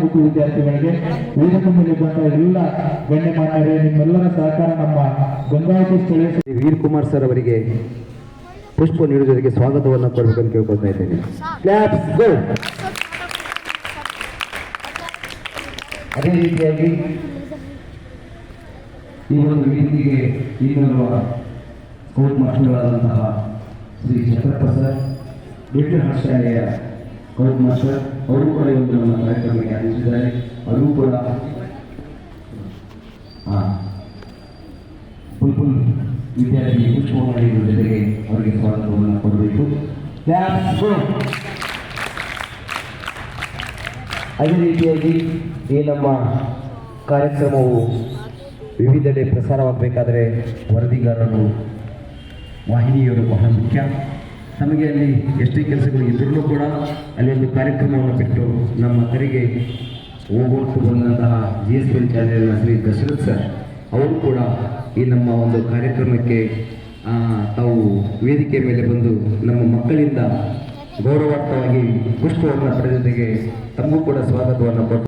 ಮುಖ್ಯ ವಿದ್ಯಾರ್ಥಿಗಳಿಗೆ ವೇದಿಕೆ ಮೇಲಿದ್ದಂತಹ ಎಲ್ಲ ಗಣ್ಯಮಾನ್ಯರೇ, ನಿಮ್ಮೆಲ್ಲರ ಸಹಕಾರ ನಮ್ಮ ಗಂಗಾವತಿ ಸ್ಥಳೀಯ ವೀರ್ ಕುಮಾರ್ ಸರ್ ಅವರಿಗೆ ಪುಷ್ಪ ನೀಡುವುದಕ್ಕೆ ಸ್ವಾಗತವನ್ನು ಕೊಡಬೇಕಂತ ಕೇಳ್ಕೊಳ್ತಾ ಇದ್ದೇನೆ. Claps go. ಅದೇ ರೀತಿಯಾಗಿ ಈ ಒಂದು ವೇದಿಕೆಗೆ ಈಗಿರುವ ಸ್ಕೌಟ್ ಮಾಸ್ಟರ್ಗಳಾದಂತಹ Shri Chandrappa sir, Little Heart ಶಾಲೆಯ ಸ್ಕೌಟ್ ಮಾಸ್ಟರ್, ಅವರು ಕೂಡ ಈ ಒಂದು ನಮ್ಮ ಕಾರ್ಯಕ್ರಮಕ್ಕೆ ಆಗಮಿಸಿದ್ದಾರೆ. ಅವರು ಕೂಡ ಫುಲ್ ವಿದ್ಯಾರ್ಥಿ ಪುಷ್ಪ ಮಾಡುವ ಜೊತೆಗೆ ಅವರಿಗೆ ಸ್ವಾಗತವನ್ನು ಕೊಡಬೇಕು. ಅದೇ ರೀತಿಯಾಗಿ ಈ ನಮ್ಮ ಕಾರ್ಯಕ್ರಮವು ವಿವಿಧೆಡೆ ಪ್ರಸಾರವಾಗಬೇಕಾದರೆ ವರದಿಗಾರರು, ವಾಹಿನಿಯರು ಬಹಳ ಮುಖ್ಯ. ನಮಗೆ ಅಲ್ಲಿ ಎಷ್ಟೇ ಕೆಲಸಗಳು ಇದ್ರೂ ಕೂಡ ಅಲ್ಲಿ ಒಂದು ಕಾರ್ಯಕ್ರಮವನ್ನು ಬಿಟ್ಟು ನಮ್ಮ ಕರೆಗೆ ಹೋಗೋಟ್ಟು ಬಂದಂತಹ GSP ಚಾನೆಲ್ನ ಶ್ರೀ ದಶರಥ್ ಸರ್ ಅವರು ಕೂಡ ಈ ನಮ್ಮ ಒಂದು ಕಾರ್ಯಕ್ರಮಕ್ಕೆ ತಾವು ವೇದಿಕೆ ಮೇಲೆ ಬಂದು ನಮ್ಮ ಮಕ್ಕಳಿಂದ ಗೌರವಾರ್ಥವಾಗಿ ಪುಷ್ಪವನ್ನು ಪಡೆದ ಜೊತೆಗೆ ತಮಗೂ ಕೂಡ ಸ್ವಾಗತವನ್ನು ಕೊಟ್ಟು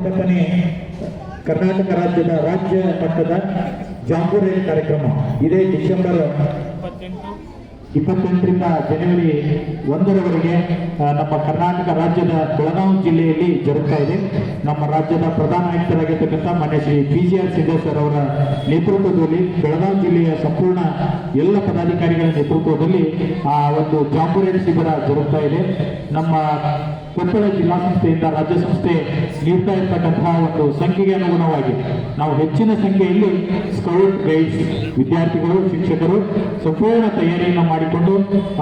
ಕಂಪನಿ ಕರ್ನಾಟಕ ರಾಜ್ಯದ ರಾಜ್ಯ ಮಟ್ಟದ ಜಾಂಬೂರಿ ಕಾರ್ಯಕ್ರಮ ಇದೇ ಡಿಸೆಂಬರ್ 28ರಿಂದ ಜನವರಿ 1ರವರೆಗೆ ನಮ್ಮ ಕರ್ನಾಟಕ ರಾಜ್ಯದ ಬೆಳಗಾವಿ ಜಿಲ್ಲೆಯಲ್ಲಿ ಜರುಗ್ತಾ ಇದೆ. ನಮ್ಮ ರಾಜ್ಯದ ಪ್ರಧಾನ ಆಯುಕ್ತರಾಗಿರ್ತಕ್ಕಂಥ ಮಾನ್ಯ ಶ್ರೀ PGR ಸಿದ್ದೇಶ್ವರ ಸರ್ ಅವರ ನೇತೃತ್ವದಲ್ಲಿ ಬೆಳಗಾವಿ ಜಿಲ್ಲೆಯ ಸಂಪೂರ್ಣ ಎಲ್ಲ ಪದಾಧಿಕಾರಿಗಳ ನೇತೃತ್ವದಲ್ಲಿ ಆ ಒಂದು ಜಾಂಬೂರಿ ಶಿಬಿರ ಜರುಗ್ತಾ ಇದೆ. ನಮ್ಮ ಕೊಪ್ಪಳ ಜಿಲ್ಲಾ ಸಂಸ್ಥೆಯಿಂದ ರಾಜ್ಯ ಸಂಸ್ಥೆ ನೀಡ್ತಾ ಇರತಕ್ಕಂತಹ ಒಂದು ಸಂಖ್ಯೆಗೆ ಅನುಗುಣವಾಗಿ ನಾವು ಹೆಚ್ಚಿನ ಸಂಖ್ಯೆಯಲ್ಲಿ ಸ್ಕೌಟ್ ಗೈಡ್ಸ್ ವಿದ್ಯಾರ್ಥಿಗಳು ಶಿಕ್ಷಕರು ಸಂಪೂರ್ಣ ತಯಾರಿಯನ್ನು ಮಾಡಿಕೊಂಡು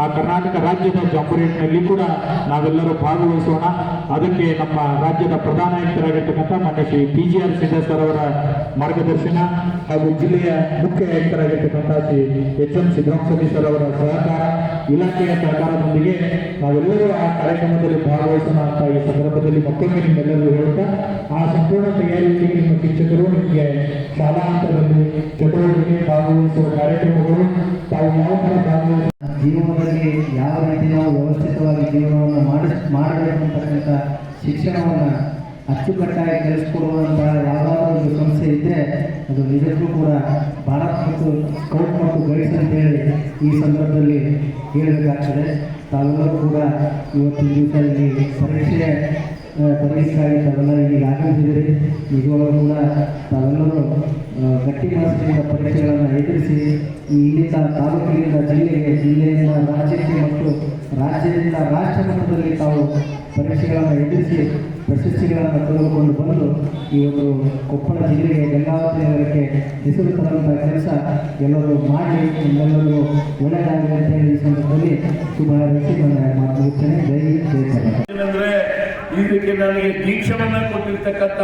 ಆ ಕರ್ನಾಟಕ ರಾಜ್ಯದ ಜಾಂಬೂರಿನಲ್ಲಿ ಕೂಡ ನಾವೆಲ್ಲರೂ ಭಾಗವಹಿಸೋಣ. ಅದಕ್ಕೆ ನಮ್ಮ ರಾಜ್ಯದ ಪ್ರಧಾನ ಆಯುಕ್ತರಾಗಿರ್ತಕ್ಕಂಥ ಮಾನ್ಯ ಶ್ರೀ PGR ಸಿದ್ದೇಶ್ವರ ಸರ್ ಅವರ ಮಾರ್ಗದರ್ಶನ ಹಾಗೂ ಜಿಲ್ಲೆಯ ಮುಖ್ಯ ಆಯುಕ್ತರಾಗಿರ್ತಕ್ಕಂಥ ಶ್ರೀ HM ಸಿದ್ದರಾಮಸ್ವಾಮಿ ಸರ್ ಅವರ ಸಹಕಾರ ಇಲಾಖೆಯ ಸಹಕಾರದೊಂದಿಗೆ ನಾವೆಲ್ಲರೂ ಆ ಕಾರ್ಯಕ್ರಮದಲ್ಲಿ ಭಾಗವಹಿಸೋಣ ಅಂತ ಈ ಸಂದರ್ಭದಲ್ಲಿ ಮತ್ತೊಮ್ಮೆ ನಿಮ್ಮೆಲ್ಲರೂ ಹೇಳುತ್ತಾ ಆ ಸಂಪೂರ್ಣ ತಯಾರಿಯಲ್ಲಿ ನಿಮ್ಮ ಶಿಕ್ಷಕರು ನಿಮಗೆ ಶಾಲಾ ಹಂತದಲ್ಲಿ ಚಟುವಟಿಕೆ ಭಾಗವಹಿಸುವ ಕಾರ್ಯಕ್ರಮಗಳು ತಾವು ಯಾವ ಥರ ಭಾಗವಹಿಸ ಜೀವನದಲ್ಲಿ ಯಾವ ರೀತಿ ನಾವು ವ್ಯವಸ್ಥಿತವಾಗಿ ಜೀವನವನ್ನು ಮಾಡಬೇಕು ಅಂತಕ್ಕಂಥ ಶಿಕ್ಷಣವನ್ನು ಅಚ್ಚುಕಟ್ಟಾಗಿ ಕಲಿಸಿಕೊಡುವಂತಹ ಯಾವುದಾದ್ರೂ ಒಂದು ಸಂಸ್ಥೆ ಇದ್ದರೆ ಅದು ನಿಜಕ್ಕೂ ಕೂಡ ಭಾರತ್ ಮತ್ತು ಸ್ಕೌಟ್ ಮತ್ತು ಗೈಡ್ಸ್ ಅಂತೇಳಿ ಈ ಸಂದರ್ಭದಲ್ಲಿ ಹೇಳಬೇಕಾಗ್ತದೆ. ತಾವೆಲ್ಲರೂ ಕೂಡ ಇವತ್ತಿನ ದಿವಸದಲ್ಲಿ ಪರೀಕ್ಷೆಯಾಗಿ ತಾವೆಲ್ಲ ಈಗ ಆಗಮಿಸಿದರೆ ನಿಜವಾಗೂ ಕೂಡ ತಾವೆಲ್ಲರೂ ಗಟ್ಟಿ ಮನಸ್ಸಿನಿಂದ ಪರೀಕ್ಷೆಗಳನ್ನು ಎದುರಿಸಿ ಈ ಇಲ್ಲಿಂದ ತಾಲೂಕಿನಿಂದ ಜಿಲ್ಲೆಯಿಂದ ರಾಜ್ಯಕ್ಕೆ ಮತ್ತು ರಾಜ್ಯದಿಂದ ರಾಷ್ಟ್ರ ಮಟ್ಟದಲ್ಲಿ ತಾವು ಪರೀಕ್ಷೆಗಳನ್ನು ಎದುರಿಸಿ ಪ್ರಶಸ್ತಿಗಳನ್ನು ತೆಗೆದುಕೊಂಡು ಬಂದು ಈ ಒಂದು ಕೊಪ್ಪಳ ಜಿಲ್ಲೆಗೆ ಗಂಗಾವತಿ ನಗರಕ್ಕೆ ಹೆಸರು ತರುವಂಥ ಕೆಲಸ ಎಲ್ಲರೂ ಮಾಡಿ ಎಲ್ಲರಿಗೂ ಒಳ್ಳೆಯದಾಗಲಿ ಅಂತ ಹೇಳಿ ಈ ಸಂದರ್ಭದಲ್ಲಿ ಶುಭ ಹಾರೈಸಿ ನನ್ನ ಮಾತು ಮುಗಿಸ್ತೇನೆ. ಏನಂದ್ರೆ ಇದಕ್ಕೆ ನನಗೆ ದೀಕ್ಷೆಯನ್ನ ಕೊಟ್ಟಿರ್ತಕ್ಕಂಥ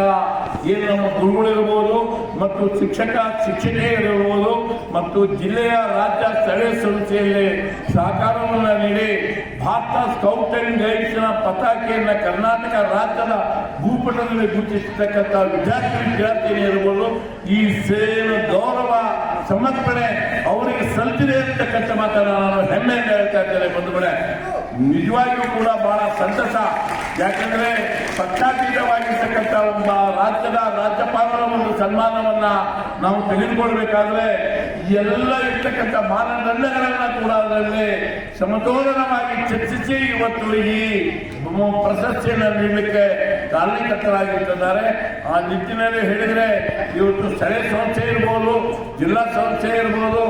ಏನು ನಮ್ಮ ಗುರುಗಳಿರ್ಬೋದು ಮತ್ತು ಶಿಕ್ಷಕಿಯರಿರ್ಬೋದು ಮತ್ತು ಜಿಲ್ಲೆಯ ರಾಜ್ಯ ಸ್ಥಳೀಯ ಸಂಸ್ಥೆಯಲ್ಲಿ ಸಹಕಾರವನ್ನು ನೀಡಿ ಭಾರತ ಸ್ಕೌಟ್ ಅಂಡ್ ಗೈಡ್ಸ್ನ ಪತಾಕೆಯನ್ನು ಕರ್ನಾಟಕ ರಾಜ್ಯದ ಭೂಪಟದಲ್ಲಿ ಗುರುತಿಸತಕ್ಕಂಥ ವಿದ್ಯಾರ್ಥಿನಿಯರಿರ್ಬೋದು ಈ ಸೇವೆ ಗೌರವ ಸಮರ್ಪಣೆ ಅವರಿಗೆ ಸಲ್ತಿದೆ ಅಂತಕ್ಕಂಥ ಮಾತನ್ನು ನಾನು ಹೆಮ್ಮೆಯಿಂದ ಹೇಳ್ತಾ ಇದ್ದೇನೆ. ಬಂಧುಗಳೇ, ನಿಜವಾಗಿಯೂ ಕೂಡ ಬಹಳ ಸಂತಸ. ಯಾಕಂದ್ರೆ ಪಕ್ಷಾತೀತವಾಗಿರ್ತಕ್ಕಂಥ ಒಬ್ಬ ರಾಜ್ಯದ ರಾಜ್ಯಪಾಲರ ಒಂದು ಸನ್ಮಾನವನ್ನ ನಾವು ತೆಗೆದುಕೊಳ್ಬೇಕಾದ್ರೆ ಎಲ್ಲ ಇರ್ತಕ್ಕಂಥ ಮಾನದಂಡಗಳನ್ನ ಕೂಡ ಅದರಲ್ಲಿ ಸಮತೋಲನವಾಗಿ ಚರ್ಚಿಸಿ ಇವತ್ತು ಈ ಪ್ರಶಸ್ತಿಯನ್ನು ನೀಡಲಿಕ್ಕೆ ಕಾರಣಕರ್ತರಾಗಿದ್ದಾರೆ. ಆ ನಿಟ್ಟಿನಲ್ಲಿ ಹೇಳಿದರೆ ಇವತ್ತು ಸ್ಥಳೀಯ ಸಂಸ್ಥೆ ಇರ್ಬೋದು, ಜಿಲ್ಲಾ ಸಂಸ್ಥೆ ಇರ್ಬೋದು,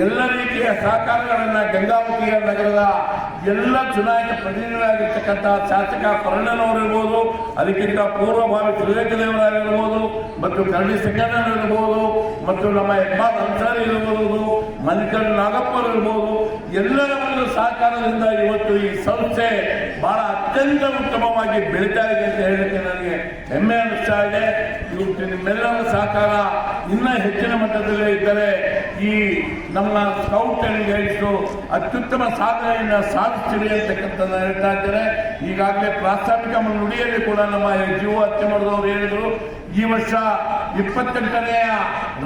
ಎಲ್ಲ ರೀತಿಯ ಸಹಕಾರಗಳನ್ನು ಗಂಗಾವತಿ ನಗರದ ಎಲ್ಲ ಚುನಾಯಿತ ಪ್ರತಿನಿಧಿಗಳಾಗಿರ್ತಕ್ಕಂಥ ಶಾಸಕ ಪರಣನವರಿರ್ಬೋದು, ಅದಕ್ಕಿಂತ ಪೂರ್ವಭಾವಿ ಸುರೇಖದೇವರಾಗಿರ್ಬೋದು ಮತ್ತು ಕರಡಿ ಸಿಂಗಣ್ಣನಿರ್ಬೋದು ಮತ್ತು ನಮ್ಮ ಹೆಬ್ಬಾರ್ ಅನ್ಸಾರಿ ಇರ್ಬೋದು, ಮಲ್ಲಿಕಾರ್ಜುನ ನಾಗಪ್ಪರ್ ಇರ್ಬೋದು, ಎಲ್ಲರ ಒಂದು ಸಹಕಾರದಿಂದ ಇವತ್ತು ಈ ಸಂಸ್ಥೆ ಬಹಳ ಅತ್ಯಂತ ಉತ್ತಮವಾಗಿ ಬೆಳೀತಾ ಇದೆ ಅಂತ ಹೇಳಲಿಕ್ಕೆ ನನಗೆ ಹೆಮ್ಮೆ ಅನಿಸ್ತಾ ಇದೆ. ಇವತ್ತು ನಿಮ್ಮೆಲ್ಲರ ಸಹಕಾರ ಇನ್ನೂ ಹೆಚ್ಚಿನ ಮಟ್ಟದಲ್ಲೇ ಇದ್ದರೆ ಈ ನಮ್ಮ ಸ್ಕೌಟ್ ಅಂಡ್ ಗೈಡ್ಸ್ ಅತ್ಯುತ್ತಮ ಸಾಧನೆಯನ್ನು ಸಾಧಿಸ್ತೀರಿ ಅಂತಕ್ಕಂಥದ್ದು ಹೇಳ್ತಾ ಇದ್ದಾರೆ. ಈಗಾಗಲೇ ಪ್ರಾಥಮಿಕ ನುಡಿಯಲ್ಲಿ ಕೂಡ ನಮ್ಮ ಜೀವ ಅತ್ತಿಮರದವರು ಹೇಳಿದರು, ಈ ವರ್ಷ 28ನೆಯ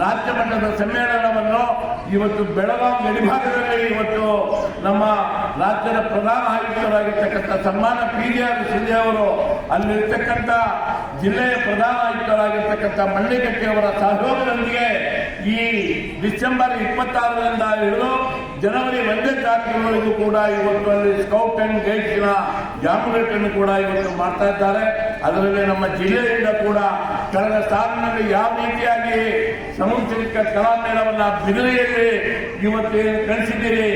ರಾಜ್ಯ ಮಟ್ಟದ ಸಮ್ಮೇಳನವನ್ನು ಇವತ್ತು ಬೆಳಗಾವಿ ಗಡಿಭಾಗದಲ್ಲಿ ಇವತ್ತು ನಮ್ಮ ರಾಜ್ಯದ ಪ್ರಧಾನ ಆಯುಕ್ತರಾಗಿರ್ತಕ್ಕಂಥ ಸನ್ಮಾನ PGR ಸಿದ್ದೇಶ್ವರ ಅವರು ಅಲ್ಲಿರ್ತಕ್ಕಂಥ ಜಿಲ್ಲೆಯ ಪ್ರಧಾನ ಆಯುಕ್ತರಾಗಿರ್ತಕ್ಕಂಥ ಮಳ್ಳಿಕಟ್ಟಿ ಅವರ ಸಹಯೋಗದೊಂದಿಗೆ ಈ ಡಿಸೆಂಬರ್ 26ರಿಂದ ಹಿಡಿದು ಜನವರಿ 1ನೇ ತಾರೀಕಿನವರೆಗೂ ಕೂಡ ಇವತ್ತು ಅಲ್ಲಿ ಸ್ಕೌಟ್ ಅಂಡ್ ಗೈಡ್ಸ್ನ ಜಾಂಬೂರಿಯನ್ನು ಕೂಡ ಇವತ್ತು ಮಾಡ್ತಾ ಇದ್ದಾರೆ. ಅದರಲ್ಲಿ ನಮ್ಮ ಜಿಲ್ಲೆಯಿಂದ ಕೂಡ ಕಳೆದ ಸಾಲಿನಲ್ಲಿ ಯಾವ ರೀತಿಯಾಗಿ ಸಾಂಸ್ಕೃತಿಕ ಕಲಾಮೇಳವನ್ನು ಬಿದಿರೆಯಲ್ಲಿ ಇವತ್ತು ಕಳಿಸಿದ್ದೀರಿ,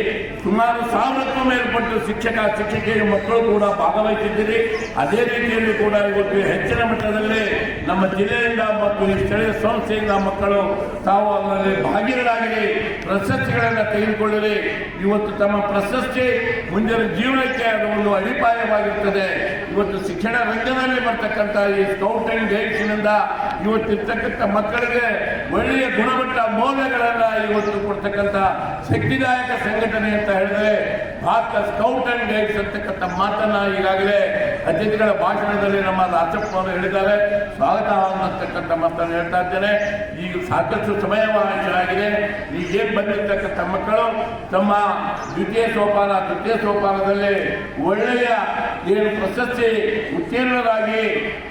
ಸುಮಾರು 1000ಕ್ಕೂ ಮೇಲ್ಪಟ್ಟು ಶಿಕ್ಷಕಿಯರು ಮಕ್ಕಳು ಕೂಡ ಭಾಗವಹಿಸಿದ್ದೀರಿ. ಅದೇ ರೀತಿಯಲ್ಲಿ ಕೂಡ ಇವತ್ತು ಹೆಚ್ಚಿನ ಮಟ್ಟದಲ್ಲಿ ನಮ್ಮ ಜಿಲ್ಲೆಯಿಂದ ಮತ್ತು ಸ್ಥಳೀಯ ಸಂಸ್ಥೆಯಿಂದ ಮಕ್ಕಳು ತಾವು ಅದರಲ್ಲಿ ಭಾಗಿಗಳಾಗಿ ಪ್ರಶಸ್ತಿಗಳನ್ನು ತೆಗೆದುಕೊಳ್ಳಿರಿ. ಇವತ್ತು ತಮ್ಮ ಪ್ರಶಸ್ತಿ ಮುಂದಿನ ಜೀವನಕ್ಕೆ ಅದು ಒಂದು ಅಡಿಪಾಯವಾಗಿರ್ತದೆ. ಇವತ್ತು ಶಿಕ್ಷಣ ರಂಗದಲ್ಲಿ ಬರ್ತಕ್ಕಂಥ ಈ ಸ್ಕೌಟ್ ಅಂಡ್ ಗೈಡ್ಸ್ನಿಂದ ಇವತ್ತಿರ್ತಕ್ಕಂಥ ಮಕ್ಕಳಿಗೆ ಒಳ್ಳೆಯ ಗುಣಮಟ್ಟ ಮೌಲ್ಯಗಳನ್ನ ಇವತ್ತು ಕೊಡ್ತಕ್ಕಂಥ ಶಕ್ತಿದಾಯಕ ಸಂಘಟನೆ ಅಂತ ಹೇಳಿದ್ರೆ ಭಾರತ ಸ್ಕೌಟ್ ಅಂಡ್ ಗೈಡ್ಸ್ ಅಂತಕ್ಕಂಥ ಮಾತನ್ನ ಈಗಾಗಲೇ ಅತಿಥಿಗಳ ಭಾಷಣದಲ್ಲಿ ನಮ್ಮ ರಾಜಪ್ಪ ಅವರು ಹೇಳಿದ್ದಾರೆ. ಸ್ವಾಗತ ಅನ್ನತಕ್ಕಂಥ ಮಾತನ್ನು ಹೇಳ್ತಾ ಇದ್ದೇನೆ. ಈಗ ಸಾಕಷ್ಟು ಸಮಯವಾಗಿದೆ. ಈಗೇನು ಬಂದಿರ್ತಕ್ಕಂಥ ಮಕ್ಕಳು ತಮ್ಮ ದ್ವಿತೀಯ ಸೋಪಾನದಲ್ಲಿ ಒಳ್ಳೆಯ ಏನು ಪ್ರಶಸ್ತಿ ಉತ್ತೀರ್ಣರಾಗಿ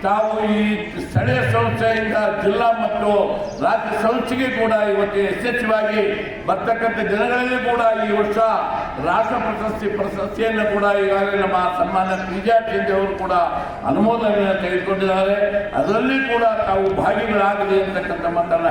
ತಾವು ಈ ಸ್ಥಳೀಯ ಸಂಸ್ಥೆಯಿಂದ ಜಿಲ್ಲಾ ಮತ್ತು ರಾಜ್ಯ ಸಂಸ್ಥೆಗೆ ಕೂಡ ಇವತ್ತು ಯಶಸ್ವಿಯಾಗಿ ಬರ್ತಕ್ಕಂಥ ದಿನಗಳಲ್ಲಿ ಕೂಡ ಈ ವರ್ಷ ರಾಷ್ಟ್ರ ಪ್ರಶಸ್ತಿಯನ್ನು ಕೂಡ ಈಗಾಗಲೇ ನಮ್ಮ ಸನ್ಮಾನ್ಯ PGR ಅವರು ಕೂಡ ಅನುಮೋದನೆಯನ್ನು ತೆಗೆದುಕೊಂಡಿದ್ದಾರೆ. ಅದರಲ್ಲಿ ಕೂಡ ತಾವು ಭಾಗಿಗಳಾಗಲಿ ಅಂತಕ್ಕಂಥ ಮಾತನ್ನ